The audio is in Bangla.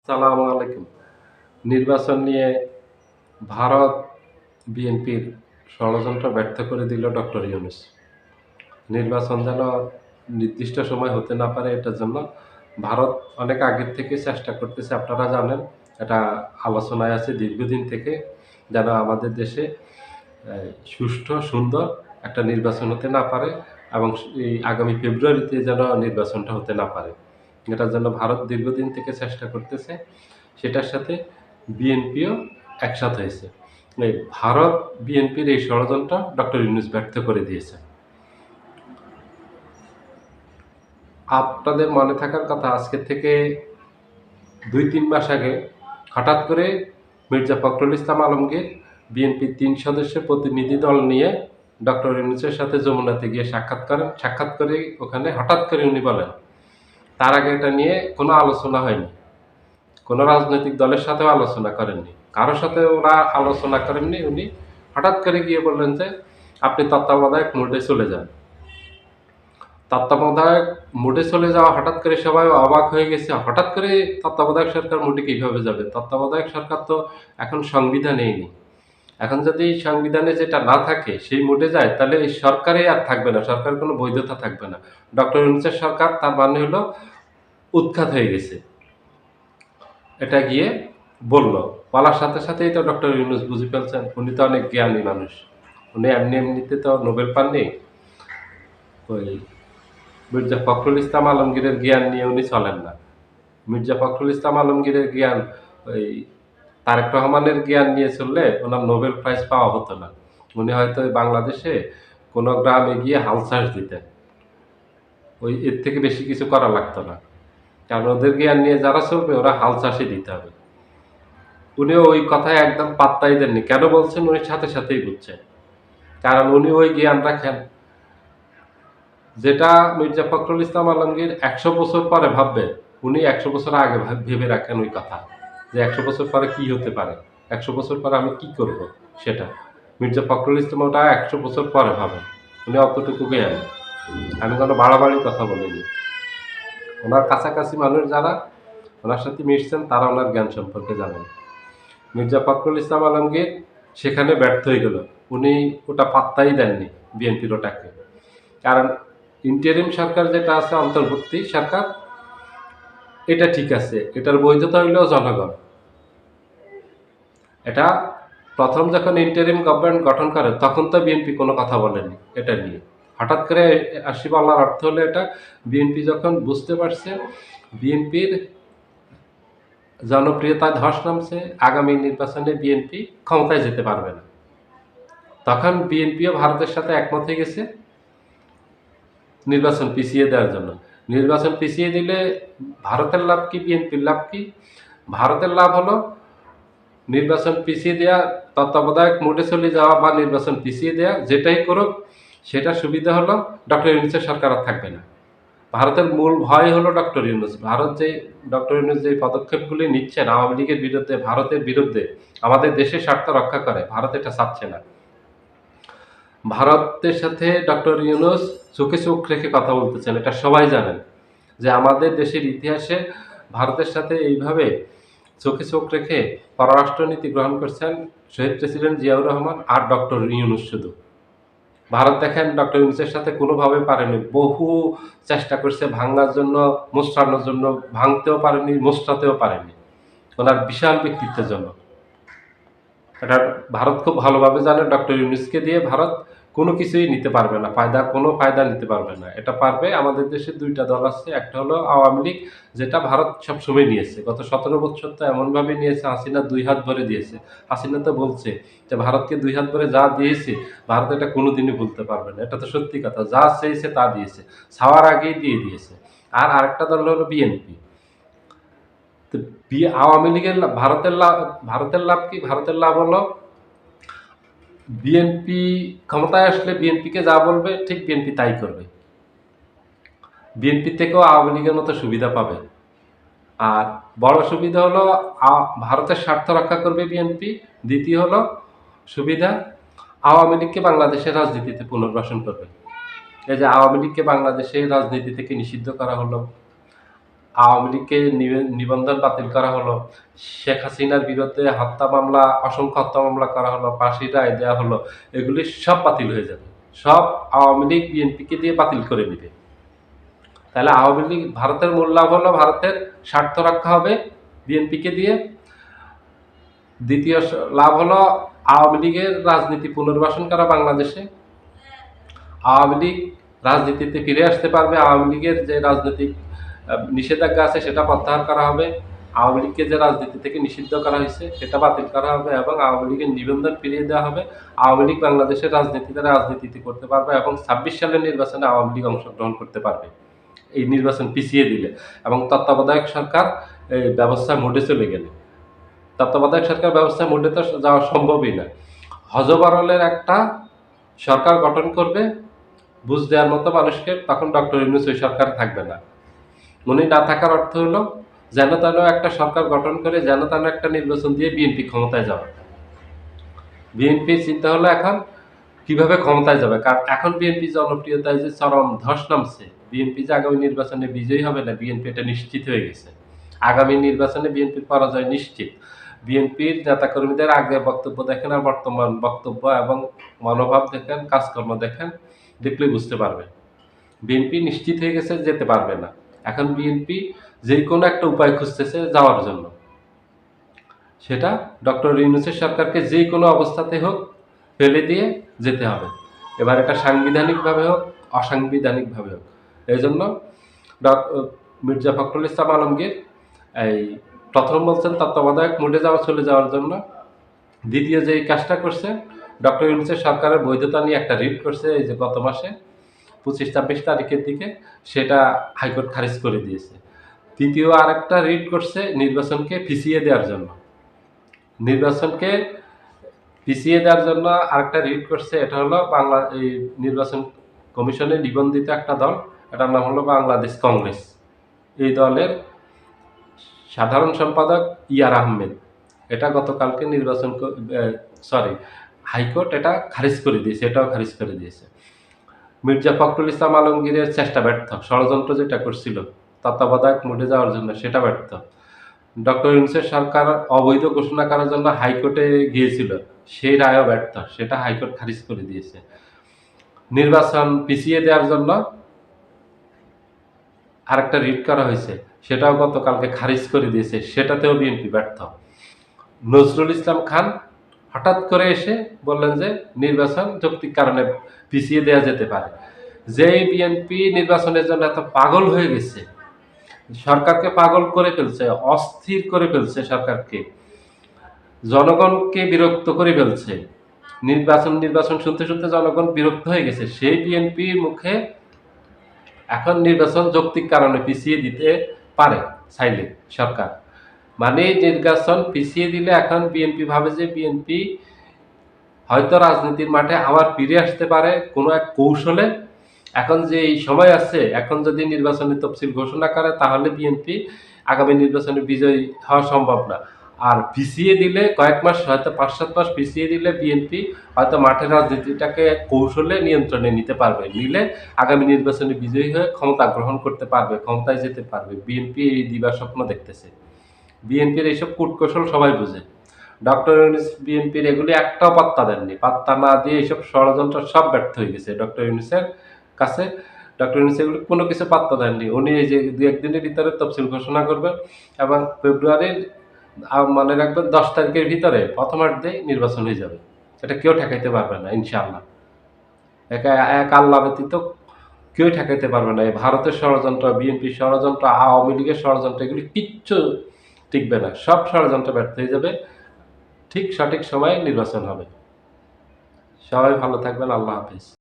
সালামু আলাইকুম। নির্বাচন নিয়ে ভারত বিএনপির ষড়যন্ত্র ব্যর্থ করে দিল ডক্টর ইউনূস। নির্বাচন যেন নির্দিষ্ট সময় হতে না পারে এটার জন্য ভারত অনেক আগের থেকে চেষ্টা করতেছে। আপনারা জানেন এটা আলোচনায় আছে দীর্ঘদিন থেকে যেন আমাদের দেশে সুষ্ঠু সুন্দর একটা নির্বাচন হতে না পারে এবং এই আগামী ফেব্রুয়ারিতে যেন নির্বাচনটা হতে না পারে। এটার জন্য ভারত দীর্ঘদিন থেকে চেষ্টা করতেছে। সেটার সাথে বিএনপিও একসাথ হয়েছে। এই ভারত বিএনপির এই ষড়যন্ত্র ডক্টর ইউনূস ব্যর্থ করে দিয়েছে। আপনাদের মনে থাকার কথা আজকের থেকে ২-৩ মাস আগে হঠাৎ করে মির্জা ফখরুল ইসলাম আলমগীর বিএনপির ৩ সদস্যের প্রতিনিধি দল নিয়ে ডক্টর ইউনূসের সাথে যমুনাতে গিয়ে সাক্ষাৎ করেন। সাক্ষাৎ করে ওখানে হঠাৎ করে উনি বলেন, তার আগে এটা নিয়ে কোনো আলোচনা হয়নি। কোনো রাজনৈতিক দলের সাথেও আলোচনা করেননি। কারো সাথে ওরা আলোচনা করেননি। উনি হঠাৎ করে গিয়ে বললেন যে, "আপনি তত্ত্বাবধায়ক মোডে চলে যান।" তত্ত্বাবধায়ক মোডে চলে যাওয়া হঠাৎ করে সবাই অবাক হয়ে গেছে। হঠাৎ করে তত্ত্বাবধায়ক সরকার মোডে কিভাবে যাবে? তত্ত্বাবধায়ক সরকার তো এখন সংবিধানেই নেই। এখন যদি সংবিধানে যেটা না থাকে সেই মোডে যায় তাহলে এই সরকারই আর থাকবে না। সরকারের কোনো বৈধতা থাকবে না। ডক্টর ইউনূসের সরকার তার মানে হলো উৎখাত হয়ে গেছে। এটা গিয়ে বলল। বলার সাথে সাথেই তো ডক্টর ইউনূস বুঝে ফেলছেন। উনি তো অনেক জ্ঞানী মানুষ। উনি এমনিতে তো নোবেল পাননি। ওই মির্জা ফখরুল ইসলাম আলমগীরের জ্ঞান নিয়ে উনি চলেন না। মির্জা ফখরুল ইসলাম আলমগীরের জ্ঞান ওই তারেক রহমানের জ্ঞান নিয়ে চললে ওনার নোবেল প্রাইজ পাওয়া হতো না। উনি হয়তো ওই বাংলাদেশে কোনো গ্রামে গিয়ে হাল চাষ দিতেন। এর থেকে বেশি কিছু করা লাগতো না। কারণ ওদের জ্ঞান নিয়ে যারা চলবে ওরা হাল চাষই দিতে হবে। উনিও ওই কথায় একদম পাত্তাই দেননি। কেন বলছেন? উনি সাথে সাথেই বুঝছেন। কারণ উনি ওই জ্ঞান রাখেন যেটা মির্জা ফখরুল ইসলাম আলমগীর ১০০ বছর পরে ভাববে, উনি ১০০ বছর আগে ভেবে রাখেন ওই কথা। যে ১০০ বছর পরে কি হতে পারে? ১০০ বছর পরে আমি কি করব? সেটা। মির্জা ফখরুল ইসলাম ওটা ১০০ বছর পরে ভাবেন। উনি অতটুকু জ্ঞানী। আমি কোনো বাড়াবাড়ি কথা বলিনি। উনার কাছাকাছি মানুষ যারা উনার সাথে মিশছেন তারা উনার জ্ঞান সম্পর্কে জানেন। মির্জা ফখরুল ইসলাম আলমগীর সেখানে ব্যর্থ হয়ে গেল। উনি ওটা পাত্তাই দেননি বিএনপির ওটাকে। কারণ ইন্টারিম সরকার যেটা আছে অন্তর্বর্তী সরকার, এটা ঠিক আছে। এটার বৈধতা হইল জনগণ। এটা প্রথম যখন ইন্টারিম গভর্নমেন্ট গঠন করে তখন তো বিএনপি কোনো কথা বলেনি এটা নিয়ে। হঠাৎ করে আসি বলার অর্থ হলো এটা বিএনপি যখন বুঝতে পারছে বিএনপির জনপ্রিয়তায় ধস নামছে, আগামী নির্বাচনে বিএনপি ক্ষমতায় যেতে পারবে না। তখন বিএনপিও ভারতের সাথে একমত হয়ে গেছে নির্বাচন পিছিয়ে দেওয়ার জন্য। নির্বাচন পিছিয়ে দিলে ভারতের লাভ কি, বিএনপির লাভ কি? ভারতের লাভ হলো নির্বাচন পিছিয়ে দেওয়া, তত্ত্বাবধায়ক মোডে চলে যাওয়া বা নির্বাচন পিছিয়ে দেওয়া, যেটাই করুক সেটার সুবিধা হলো ডক্টর ইউনূসের সরকার আর থাকবে না। ভারতের মূল ভয় হলো ডক্টর ইউনূস। ডক্টর ইউনূস যে পদক্ষেপগুলি নিচ্ছেন আওয়ামী লীগের বিরুদ্ধে, ভারতের বিরুদ্ধে, আমাদের দেশের স্বার্থ রক্ষা করে, ভারত এটা চাচ্ছে না। ভারতের সাথে ডক্টর ইউনূস চোখে চোখ রেখে কথা বলতেছেন, এটা সবাই জানেন। যে আমাদের দেশের ইতিহাসে ভারতের সাথে এইভাবে চোখে চোখ রেখে পররাষ্ট্রনীতি গ্রহণ করছেন শহীদ প্রেসিডেন্ট জিয়াউর রহমান আর ডক্টর ইউনূস শুধু। ভারত দেখেন ডক্টর ইউনূসের সাথে কোনোভাবে পারেনি। বহু চেষ্টা করছে ভাঙার জন্য, মোচড়ানোর জন্য, ভাঙতেও পারেনি, মোচড়াতেও পারেনি। ওনার বিশাল ব্যক্তিত্বের জন্য। এটা ভারত খুব ভালোভাবে জানে ডক্টর ইউনূসকে দিয়ে ভারত কোনো কিছুই নিতে পারবে না। কোনো ফায়দা নিতে পারবে না। এটা পারবে আমাদের দেশে ২ টা দল আছে। একটা হলো আওয়ামী লীগ, যেটা ভারত সবসময় নিয়েছে। গত ১৭ বছর তো এমনভাবে নিয়েছে, হাসিনা ২ হাত ভরে দিয়েছে। হাসিনা তো বলছে যে ভারতকে ২ হাত ভরে যা দিয়েছে ভারত এটা কোনোদিনই ভুলতে পারবে না। এটা তো সত্যি কথা। যা চেয়েছে তা দিয়েছে। চাওয়ার আগেই দিয়ে দিয়েছে। আর আরেকটা দল হলো বিএনপি। তো আওয়ামী লীগের ভারতের লাভ কি? ভারতের লাভ হলো বিএনপি ক্ষমতায় আসলে বিএনপিকে যা বলবে ঠিক বিএনপি তাই করবে। বিএনপি থেকেও আওয়ামী লীগের মতো সুবিধা পাবে। আর বড় সুবিধা হলো ভারতের স্বার্থ রক্ষা করবে বিএনপি। দ্বিতীয় হলো সুবিধা, আওয়ামী লীগকে বাংলাদেশের রাজনীতিতে পুনর্বাসন করবে। এই যে আওয়ামী লীগকে বাংলাদেশের রাজনীতি থেকে নিষিদ্ধ করা হলো, আওয়ামী লীগকে নিবন্ধন বাতিল করা হলো, শেখ হাসিনার বিরুদ্ধে হত্যা মামলা, অসংখ্য হত্যা মামলা করা হলো, ফাঁসির রায় দেওয়া হলো, এগুলি সব বাতিল হয়ে যাবে। সব আওয়ামী লীগ বিএনপিকে দিয়ে বাতিল করে নিবে। তাহলে আওয়ামী লীগ, ভারতের মূল লাভ হলো ভারতের স্বার্থ রক্ষা হবে বিএনপিকে দিয়ে। দ্বিতীয় লাভ হলো আওয়ামী লীগের রাজনীতি পুনর্বাসন করা বাংলাদেশে। আওয়ামী লীগ রাজনীতিতে ফিরে আসতে পারবে। আওয়ামী লীগের যে রাজনৈতিক নিষেধাজ্ঞা আছে সেটা প্রত্যাহার করা হবে। আওয়ামী লীগকে যে রাজনীতি থেকে নিষিদ্ধ করা হয়েছে সেটা বাতিল করা হবে এবং আওয়ামী লীগের নিবন্ধন ফিরিয়ে দেওয়া হবে। আওয়ামী লীগ বাংলাদেশের রাজনীতি করতে পারবে এবং ২৬ সালের নির্বাচনে আওয়ামী লীগ অংশগ্রহণ করতে পারবে এই নির্বাচন পিছিয়ে দিলে এবং তত্ত্বাবধায়ক সরকার এই ব্যবস্থা মোডে চলে গেলে। তত্ত্বাবধায়ক সরকার ব্যবস্থায় মোডে তো যাওয়া সম্ভবই না। হযবরলের একটা সরকার গঠন করবে বুঝ দেওয়ার মতো মানুষকে, তখন ডক্টর ইউনূস ওই সরকার থাকবে না। উনি না থাকার অর্থ হলো যেন তেন একটা সরকার গঠন করে যেন তেন একটা নির্বাচন দিয়ে বিএনপি ক্ষমতায় যাওয়া। বিএনপির চিন্তা হলো এখন কিভাবে ক্ষমতায় যাবে, কারণ এখন বিএনপি জনপ্রিয়তায় যে চরম ধস নামছে, বিএনপি যে আগামী নির্বাচনে বিজয়ী হবে না বিএনপি এটা নিশ্চিত হয়ে গেছে। আগামী নির্বাচনে বিএনপির পরাজয় নিশ্চিত। বিএনপির নেতাকর্মীদের আগে বক্তব্য দেখেন আর বর্তমান বক্তব্য এবং মনোভাব দেখেন, কাজকর্ম দেখেন, দেখলেই বুঝতে পারবেন বিএনপি নিশ্চিত হয়ে গেছে যেতে পারবে না। এখন বিএনপি যে কোনো একটা উপায় খুঁজতেছে যাওয়ার জন্য, সেটা ডক্টর ইউনূসের সরকারকে যে কোনো অবস্থাতে হোক ফেলে দিয়ে যেতে হবে। এবার এটা সাংবিধানিকভাবে হোক অসাংবিধানিকভাবে হোক। এই জন্য মির্জা ফখরুল ইসলাম আলমগীর এই প্রথম বলছেন তত্ত্বাবধায়ক মোডে চলে যাওয়ার জন্য। দ্বিতীয় যে কাজটা করছে, ডক্টর ইউনূসের সরকারের বৈধতা নিয়ে একটা রিট করছে এই যে গত মাসে ২৫-২৬ তারিখের দিকে, সেটা হাইকোর্ট খারিজ করে দিয়েছে। তৃতীয় আরেকটা রিট করছে নির্বাচনকে পিছিয়ে দেওয়ার জন্য। নির্বাচনকে পিছিয়ে দেওয়ার জন্য আরেকটা রিট করছে, এটা হলো এই নির্বাচন কমিশনে নিবন্ধিত একটা দল, এটার নাম হলো বাংলাদেশ কংগ্রেস। এই দলের সাধারণ সম্পাদক ইয়ার আহমেদ, এটা গতকালকে হাইকোর্ট এটা খারিজ করে দিয়েছে, এটাও খারিজ করে দিয়েছে। মির্জা ফখরুল ইসলাম আলমগীরের চেষ্টা ব্যর্থ, ষড়যন্ত্র যেটা করছিল তত্ত্বাবধায়ক মোডে যাওয়ার জন্য সেটা ব্যর্থ। ডক্টর ইউনূসের সরকার অবৈধ ঘোষণা করার জন্য হাইকোর্টে গিয়েছিল, সেই রায়ও ব্যর্থ, সেটা হাইকোর্ট খারিজ করে দিয়েছে। নির্বাচন পিছিয়ে দেওয়ার জন্য আরেকটা রিট করা হয়েছে, সেটাও গতকালকে খারিজ করে দিয়েছে, সেটাতেও বিএনপি ব্যর্থ। নজরুল ইসলাম খান হঠাৎ করে এসে বললেন যে নির্বাচন যৌক্তিক কারণে পিছিয়ে দেওয়া যেতে পারে। যেই বিএনপি নির্বাচনের জন্য এত পাগল হয়ে গেছে, সরকারকে পাগল করে ফেলছে, অস্থির করে ফেলছে, সরকারকে, জনগণকে বিরক্ত করে ফেলছে, নির্বাচন শুনতে শুনতে জনগণ বিরক্ত হয়ে গেছে, সেই বিএনপির মুখে এখন নির্বাচন যৌক্তিক কারণে পিছিয়ে দিতে পারে চাইলে সরকার। মানে নির্বাচন পিছিয়ে দিলে এখন বিএনপি ভাবে যে বিএনপি হয়তো রাজনীতির মাঠে আবার ফিরে আসতে পারে কোনো এক কৌশলে। এখন যে এই সময় আছে, এখন যদি নির্বাচনের তফসিল ঘোষণা করে তাহলে বিএনপি আগামী নির্বাচনে বিজয়ী হওয়া সম্ভব না। আর পিছিয়ে দিলে কয়েক মাস, হয়তো ৫-৭ মাস পিছিয়ে দিলে বিএনপি হয়তো মাঠের রাজনীতিটাকে কৌশলে নিয়ন্ত্রণে নিতে পারবে, নিলে আগামী নির্বাচনে বিজয়ী হয়ে ক্ষমতা গ্রহণ করতে পারবে, ক্ষমতায় যেতে পারবে। বিএনপি এই দিবাস্বপ্ন দেখতেছে। বিএনপির এইসব কূটকৌশল সবাই বুঝে। ডক্টর ইউনূস বিএনপির এগুলি একটাও পাত্তা দেননি, পাত্তা না দিয়ে এইসব ষড়যন্ত্র সব ব্যর্থ হয়ে গেছে ডক্টর ইউনূসের কাছে। ডক্টর ইউনূস এগুলি কোনো কিছু পাত্তা দেননি। উনি এই যে ২-১ দিনের ভিতরে তফসিল ঘোষণা করবেন এবং ফেব্রুয়ারির মনে রাখবেন ১০ তারিখের ভিতরে প্রথমার্ধেই নির্বাচন হয়ে যাবে। এটা কেউ ঠেকাইতে পারবে না ইনশাআল্লাহ। এক আল্লাহ ব্যতীত কেউ ঠেকাইতে পারবে না। এই ভারতের ষড়যন্ত্র, বিএনপির ষড়যন্ত্র, আওয়ামী লীগের ষড়যন্ত্র, এগুলি কিচ্ছু টিকবে না। সব ষড়যন্ত্র ব্যর্থ হয়ে যাবে। ঠিক সঠিক সময়ে নির্বাচন হবে। সবাই ভালো থাকবেন। আল্লাহ হাফেজ।